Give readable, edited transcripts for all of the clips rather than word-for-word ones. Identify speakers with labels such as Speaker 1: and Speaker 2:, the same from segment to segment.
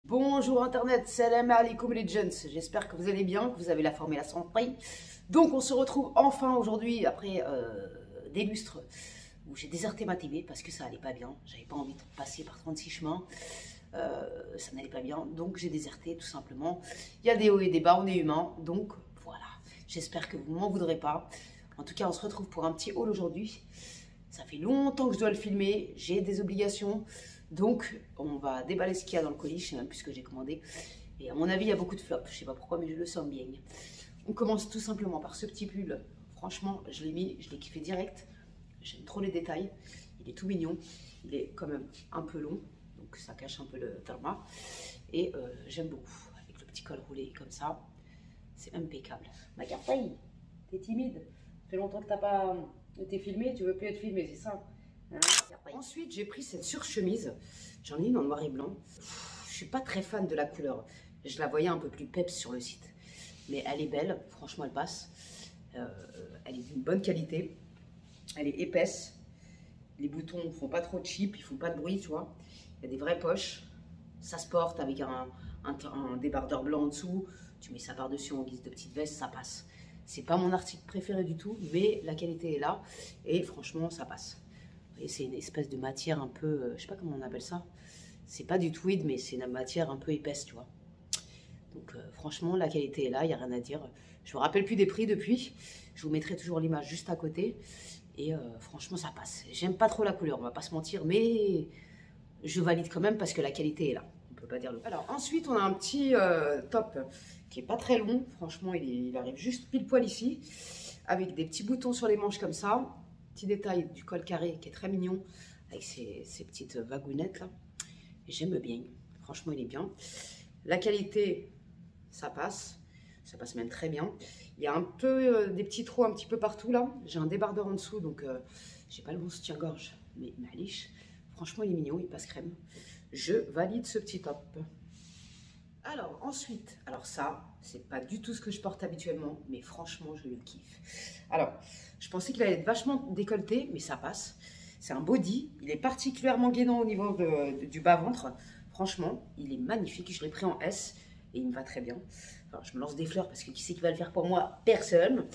Speaker 1: Bonjour Internet, salam alaikum les gens, j'espère que vous allez bien, que vous avez la forme et la santé. Donc on se retrouve enfin aujourd'hui après des lustres où j'ai déserté ma TV parce que ça allait pas bien. J'avais pas envie de passer par 36 chemins, ça n'allait pas bien, donc j'ai déserté tout simplement. Il y a des hauts et des bas, on est humain, donc voilà. J'espère que vous m'en voudrez pas. En tout cas on se retrouve pour un petit haul aujourd'hui. Ça fait longtemps que je dois le filmer, j'ai des obligations. Donc, on va déballer ce qu'il y a dans le colis, je sais même plus ce que j'ai commandé. Et à mon avis, il y a beaucoup de flops, je sais pas pourquoi, mais je le sens bien. On commence tout simplement par ce petit pull. Franchement, je l'ai mis, je l'ai kiffé direct. J'aime trop les détails. Il est tout mignon. Il est quand même un peu long, donc ça cache un peu le therma. Et j'aime beaucoup, avec le petit col roulé comme ça. C'est impeccable. Ma Cartaille, t'es timide. Ça fait longtemps que t'as pas été filmé, tu veux plus être filmé, c'est ça? Ensuite, j'ai pris cette surchemise. J'en ai une en noir et blanc. Je suis pas très fan de la couleur. Je la voyais un peu plus peps sur le site. Mais elle est belle. Franchement, elle passe. Elle est d'une bonne qualité. Elle est épaisse. Les boutons ne font pas trop cheap. Ils font pas de bruit, tu vois. Il y a des vraies poches. Ça se porte avec un débardeur blanc en dessous. Tu mets ça par-dessus en guise de petite veste. Ça passe. C'est pas mon article préféré du tout. Mais la qualité est là. Et franchement, ça passe. C'est une espèce de matière un peu, je sais pas comment on appelle ça. C'est pas du tweed, mais c'est une matière un peu épaisse, tu vois. Donc franchement, la qualité est là, il n'y a rien à dire. Je me rappelle plus des prix depuis. Je vous mettrai toujours l'image juste à côté. Et franchement, ça passe. J'aime pas trop la couleur, on va pas se mentir, mais je valide quand même parce que la qualité est là. On peut pas dire le. Alors ensuite, on a un petit top qui est pas très long. Franchement, il arrive juste pile poil ici, avec des petits boutons sur les manches comme ça. Petit détail du col carré qui est très mignon avec ces petites vagounettes là. J'aime bien, franchement il est bien. La qualité, ça passe même très bien. Il y a un peu des petits trous un petit peu partout là. J'ai un débardeur en dessous donc j'ai pas le bon soutien-gorge, mais maliche. Franchement il est mignon, il passe crème. Je valide ce petit top. Alors ensuite, alors ça, c'est pas du tout ce que je porte habituellement, mais franchement, je le kiffe. Alors, je pensais qu'il allait être vachement décolleté, mais ça passe. C'est un body, il est particulièrement gainant au niveau du bas-ventre. Franchement, il est magnifique, je l'ai pris en S et il me va très bien. Enfin, je me lance des fleurs parce que qui c'est qui va le faire pour moi? Personne.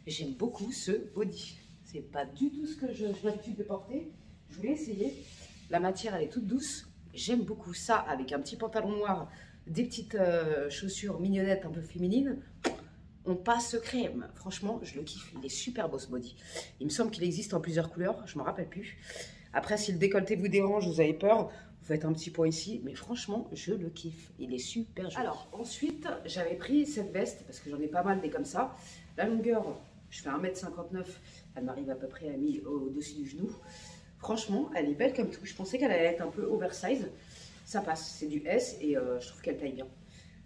Speaker 1: J'aime beaucoup ce body. C'est pas du tout ce que j'ai l'habitude de porter. Je voulais essayer. La matière, elle est toute douce. J'aime beaucoup ça avec un petit pantalon noir, des petites chaussures mignonnettes un peu féminines. On passe crème. Franchement, je le kiffe. Il est super beau ce body. Il me semble qu'il existe en plusieurs couleurs. Je ne me rappelle plus. Après, si le décolleté vous dérange, vous avez peur, vous faites un petit point ici. Mais franchement, je le kiffe. Il est super joli. Alors, ensuite, j'avais pris cette veste parce que j'en ai pas mal des comme ça. La longueur, je fais 1,59 m. Elle m'arrive à peu près à mi au-dessus du genou. Franchement, elle est belle comme tout. Je pensais qu'elle allait être un peu oversize. Ça passe, c'est du S et je trouve qu'elle taille bien.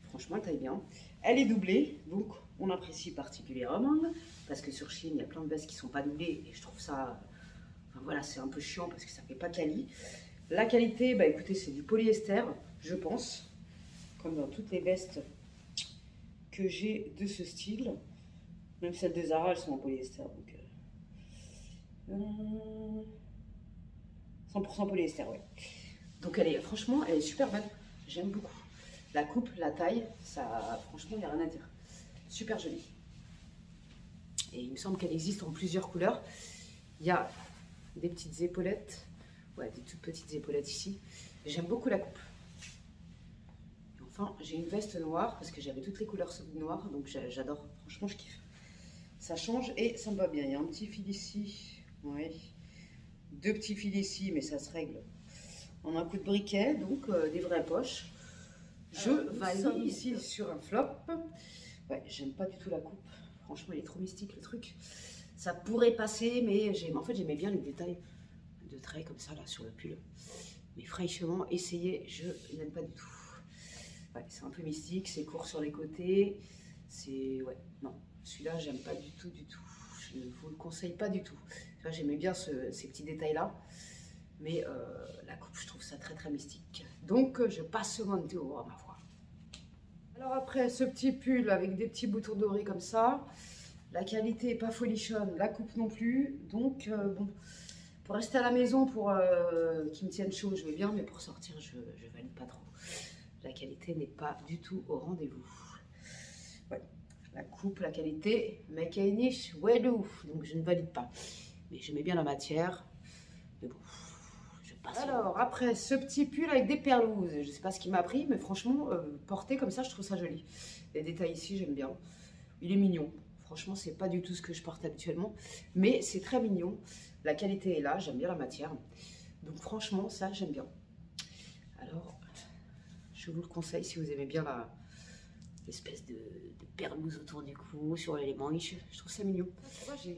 Speaker 1: Franchement, elle taille bien. Elle est doublée, donc on apprécie particulièrement. Parce que sur Shein, il y a plein de vestes qui ne sont pas doublées et je trouve ça... Enfin voilà, c'est un peu chiant parce que ça ne fait pas quali. La qualité, bah écoutez, c'est du polyester, je pense. Comme dans toutes les vestes que j'ai de ce style. Même celles de Zara, elles sont en polyester. Donc, 100% polyester, ouais. Donc elle est, franchement, elle est super belle. J'aime beaucoup. La coupe, la taille, ça, franchement, il n'y a rien à dire. Super jolie. Et il me semble qu'elle existe en plusieurs couleurs. Il y a des petites épaulettes. Ouais, des toutes petites épaulettes ici. J'aime beaucoup la coupe. Et enfin, j'ai une veste noire parce que j'avais toutes les couleurs noires. Donc j'adore. Franchement, je kiffe. Ça change et ça me va bien. Il y a un petit fil ici. Ouais. Deux petits fils ici, mais ça se règle en un coup de briquet, donc des vraies poches. Je valide ici sur un flop. Ouais, j'aime pas du tout la coupe. Franchement, il est trop mystique le truc. Ça pourrait passer, mais en fait, j'aimais bien les détails de traits comme ça là sur le pull. Mais franchement, essayer, je n'aime pas du tout. Ouais, c'est un peu mystique, c'est court sur les côtés. C'est ouais, non, celui-là, j'aime pas du tout, du tout. Je ne vous le conseille pas du tout. J'aimais bien ces petits détails là. Mais la coupe, je trouve ça très très mystique. Donc je passe ce manteau à ma foi. Alors après ce petit pull avec des petits boutons dorés comme ça, la qualité n'est pas folichonne, la coupe non plus. Donc bon, pour rester à la maison, pour qu'ils me tiennent chaud, je vais bien, mais pour sortir, je valide pas trop. la qualité n'est pas du tout au rendez-vous. Ouais. La coupe, la qualité, mécanique, ouais de ouf. Donc je ne valide pas. Mais j'aimais bien la matière. Mais bon, je passe. Alors, après, ce petit pull avec des perlouses. Je ne sais pas ce qui m'a pris, mais franchement, porté comme ça, je trouve ça joli. Les détails ici, j'aime bien. Il est mignon. Franchement, c'est pas du tout ce que je porte habituellement. Mais c'est très mignon. La qualité est là, j'aime bien la matière. Donc franchement, ça, j'aime bien. Alors, je vous le conseille si vous aimez bien l'espèce de perlouse autour du cou, sur les manches. Je trouve ça mignon.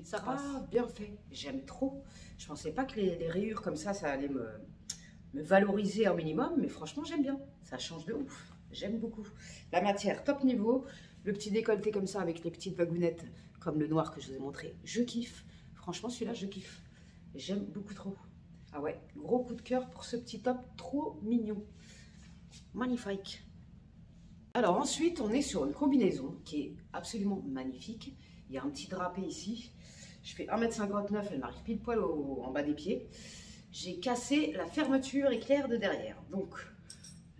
Speaker 1: Ça passe bien fait. J'aime trop. Je pensais pas que les rayures comme ça allait me valoriser un minimum, mais franchement, j'aime bien. Ça change de ouf. J'aime beaucoup. La matière, top niveau. Le petit décolleté comme ça, avec les petites wagounettes, comme le noir que je vous ai montré. Je kiffe. Franchement, celui-là, je kiffe. J'aime beaucoup trop. Ah ouais, gros coup de cœur pour ce petit top, trop mignon. Magnifique. Alors ensuite, on est sur une combinaison qui est absolument magnifique. Il y a un petit drapé ici. Je fais 1,59 m, elle m'arrive pile poil en bas des pieds. J'ai cassé la fermeture éclair de derrière. Donc,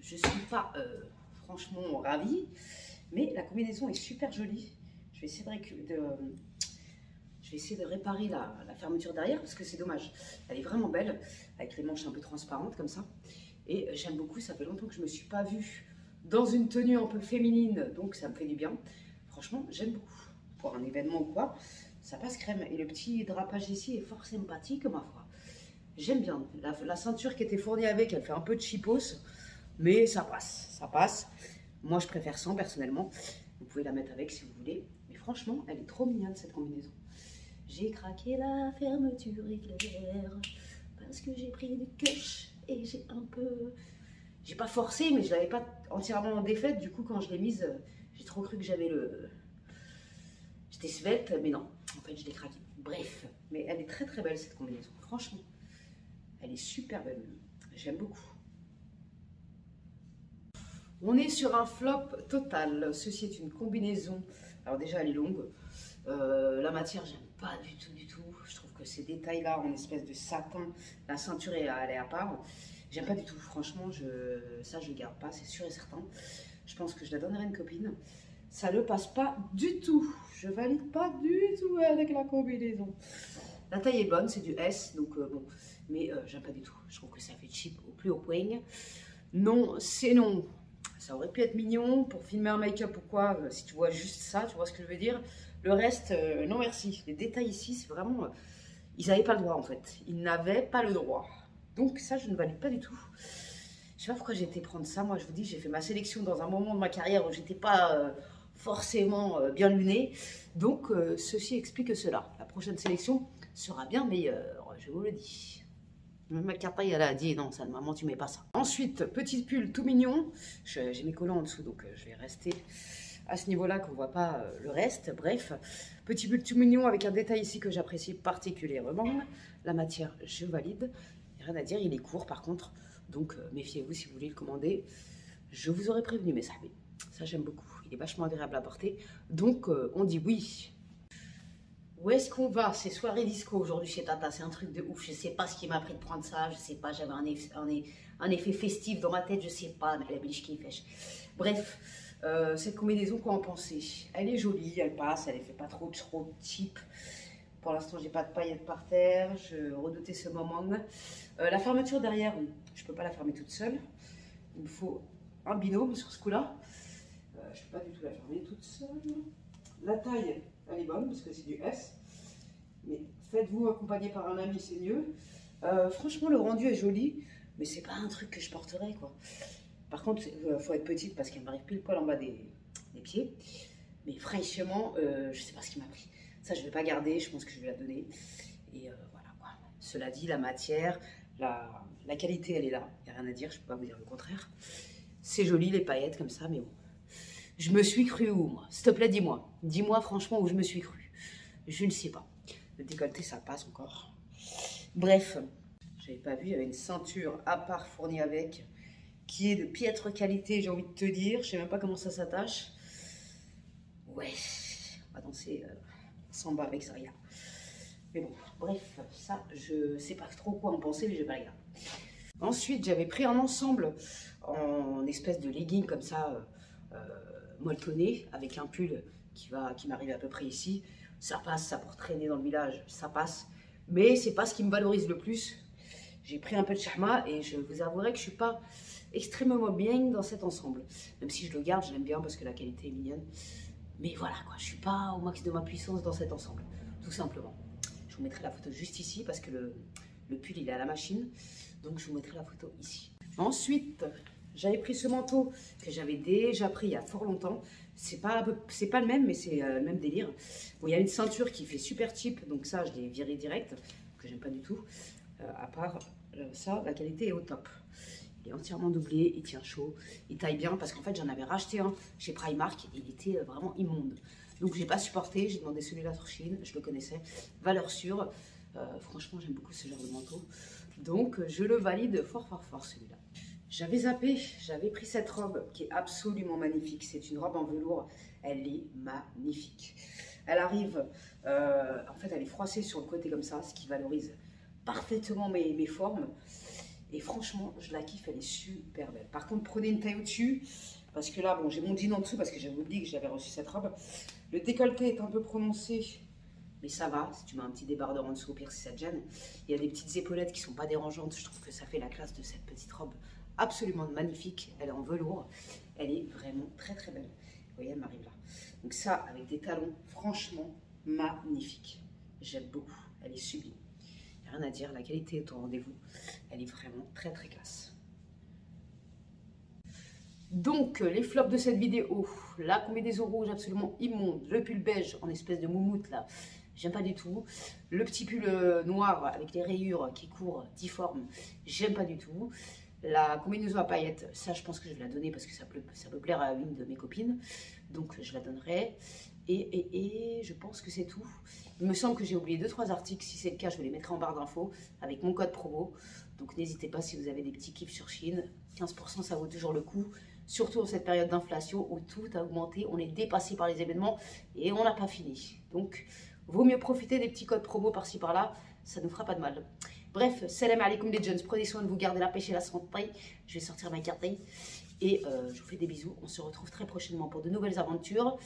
Speaker 1: je ne suis pas franchement ravie. Mais la combinaison est super jolie. Je vais essayer de réparer la fermeture derrière parce que c'est dommage. Elle est vraiment belle, avec les manches un peu transparentes comme ça. Et j'aime beaucoup, ça fait longtemps que je ne me suis pas vue dans une tenue un peu féminine, donc ça me fait du bien. Franchement, j'aime beaucoup. Pour un événement ou quoi, ça passe crème. Et le petit drapage ici est fort sympathique, ma foi. J'aime bien. La ceinture qui était fournie avec, elle fait un peu de chipos, mais ça passe, ça passe. Moi, je préfère sans, personnellement. Vous pouvez la mettre avec si vous voulez. Mais franchement, elle est trop mignonne, cette combinaison. J'ai craqué la fermeture éclair parce que j'ai pris du cash et j'ai un peu... J'ai pas forcé, mais je l'avais pas entièrement défaite. Du coup, quand je l'ai mise, j'ai trop cru que j'avais le... J'étais svelte, mais non. En fait, je l'ai craqué. Bref, mais elle est très très belle, cette combinaison. Franchement, elle est super belle. J'aime beaucoup. On est sur un flop total. Ceci est une combinaison. Alors déjà, elle est longue. La matière, j'aime pas du tout, du tout. Je trouve que ces détails-là, en espèce de satin, la ceinture, elle est à part. J'aime pas du tout. Franchement, ça, je garde pas, c'est sûr et certain. Je pense que je la donnerai à une copine. Ça ne passe pas du tout. Je valide pas du tout avec la combinaison. La taille est bonne, c'est du S, donc bon. Mais j'aime pas du tout. Je trouve que ça fait cheap au plus haut point. Non, c'est non. Ça aurait pu être mignon pour filmer un make-up ou quoi, si tu vois juste ça, tu vois ce que je veux dire. Le reste, non merci. Les détails ici, c'est vraiment... ils n'avaient pas le droit en fait. Ils n'avaient pas le droit. Donc ça, je ne valide pas du tout. Je sais pas pourquoi j'ai été prendre ça. Moi, je vous dis, j'ai fait ma sélection dans un moment de ma carrière où j'étais pas forcément bien lunée. Donc, ceci explique cela. La prochaine sélection sera bien meilleure, je vous le dis. Même ma carte elle a dit non, ça, maman, tu mets pas ça. Ensuite, petit pull tout mignon. J'ai mes collants en dessous, donc je vais rester à ce niveau-là qu'on voit pas le reste. Bref, petit pull tout mignon avec un détail ici que j'apprécie particulièrement. La matière, je valide. Il n'y a rien à dire, il est court par contre. Donc méfiez-vous si vous voulez le commander. Je vous aurais prévenu, mais ça j'aime beaucoup. Il est vachement agréable à porter. Donc on dit oui. Où est-ce qu'on va? C'est soirée disco aujourd'hui chez Tata, c'est un truc de ouf. Je sais pas ce qui m'a pris de prendre ça, je sais pas, j'avais un effet festif dans ma tête, je sais pas, mais la biche qui fait. Bref, cette combinaison, quoi en penser? Elle est jolie, elle passe, elle fait pas trop cheap. Pour l'instant, j'ai pas de paillettes par terre, je redoutais ce moment. La fermeture derrière, je peux pas la fermer toute seule. Il me faut un binôme sur ce coup-là. Je peux pas du tout la fermer toute seule. La taille, elle est bonne parce que c'est du S, mais faites-vous accompagner par un ami, c'est mieux. Franchement, le rendu est joli, mais c'est pas un truc que je porterai, quoi. Par contre, il faut être petite parce qu'elle m'arrive pile poil en bas des pieds. Mais fraîchement, je sais pas ce qui m'a pris. Ça, je vais pas garder, je pense que je vais la donner. Et voilà, quoi. Cela dit, la matière, la qualité, elle est là. Il n'y a rien à dire, je peux pas vous dire le contraire. C'est joli, les paillettes comme ça, mais bon. Je me suis cru où, moi? S'il te plaît, dis-moi. Dis-moi franchement où je me suis cru. Je ne sais pas. Le décolleté, ça passe encore. Bref, j'avais pas vu, il y avait une ceinture à part fournie avec, qui est de piètre qualité, j'ai envie de te dire. Je sais même pas comment ça s'attache. Ouais, on va danser samba avec Zaria. Mais bon, bref, ça, je sais pas trop quoi en penser, mais je vais pas la garder. Ensuite, j'avais pris un ensemble en espèce de legging comme ça, molletonné, avec un pull qui m'arrive à peu près ici. Ça passe, ça pour traîner dans le village, ça passe. Mais c'est pas ce qui me valorise le plus. J'ai pris un peu de chahma et je vous avouerai que je suis pas extrêmement bien dans cet ensemble. Même si je le garde, je l'aime bien parce que la qualité est mignonne. Mais voilà quoi, je suis pas au max de ma puissance dans cet ensemble, tout simplement. Je vous mettrai la photo juste ici parce que le pull il est à la machine. Donc je vous mettrai la photo ici. Ensuite, j'avais pris ce manteau que j'avais déjà pris il y a fort longtemps. C'est pas le même, mais c'est le même délire. Bon, il y a une ceinture qui fait super cheap, donc ça, je l'ai viré direct, que j'aime pas du tout. À part ça, la qualité est au top. Il est entièrement doublé, il tient chaud, il taille bien, parce qu'en fait, j'en avais racheté un chez Primark, et il était vraiment immonde. Donc, j'ai pas supporté, j'ai demandé celui-là sur Shein, je le connaissais, valeur sûre. Franchement, j'aime beaucoup ce genre de manteau. Donc, je le valide fort, fort, fort, celui-là. J'avais zappé, j'avais pris cette robe qui est absolument magnifique. C'est une robe en velours, elle est magnifique. Elle arrive, en fait elle est froissée sur le côté comme ça, ce qui valorise parfaitement mes formes. Et franchement, je la kiffe, elle est super belle. Par contre, prenez une taille au-dessus, parce que là, bon, j'ai mon jean en dessous parce que j'avais oublié que j'avais reçu cette robe. Le décolleté est un peu prononcé, mais ça va, si tu mets un petit débardeur en dessous, au pire si ça te gêne. Il y a des petites épaulettes qui sont pas dérangeantes, je trouve que ça fait la classe de cette petite robe. Absolument magnifique, elle est en velours, elle est vraiment très très belle. Vous voyez, elle m'arrive là. Donc ça, avec des talons, franchement magnifique. J'aime beaucoup, elle est sublime. Il n'y a rien à dire, la qualité est au rendez-vous. Elle est vraiment très très classe. Donc, les flops de cette vidéo, la combinaison rouge absolument immonde, le pull beige en espèce de moumoute là, j'aime pas du tout. Le petit pull noir avec les rayures qui courent difformes, j'aime pas du tout. La combinaison à paillettes, ça je pense que je vais la donner parce que ça peut plaire à une de mes copines. Donc je la donnerai. Et je pense que c'est tout. Il me semble que j'ai oublié 2-3 articles. Si c'est le cas, je vais les mettre en barre d'infos avec mon code promo. Donc n'hésitez pas si vous avez des petits kiffs sur Shein. 15% ça vaut toujours le coup. Surtout en cette période d'inflation où tout a augmenté. On est dépassé par les événements et on n'a pas fini. Donc vaut mieux profiter des petits codes promo par-ci par-là. Ça ne nous fera pas de mal. Bref, salam alaikum les jeunes, prenez soin de vous, gardez la pêche et la santé. Je vais sortir ma carte et je vous fais des bisous. On se retrouve très prochainement pour de nouvelles aventures,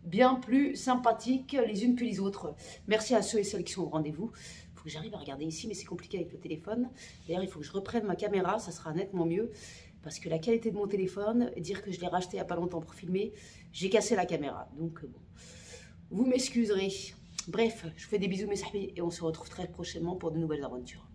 Speaker 1: bien plus sympathiques les unes que les autres. Merci à ceux et celles qui sont au rendez-vous. Il faut que j'arrive à regarder ici, mais c'est compliqué avec le téléphone. D'ailleurs, il faut que je reprenne ma caméra, ça sera nettement mieux. Parce que la qualité de mon téléphone, dire que je l'ai racheté il n'y a pas longtemps pour filmer, j'ai cassé la caméra. Donc bon, vous m'excuserez. Bref, je vous fais des bisous mes sahbis et on se retrouve très prochainement pour de nouvelles aventures.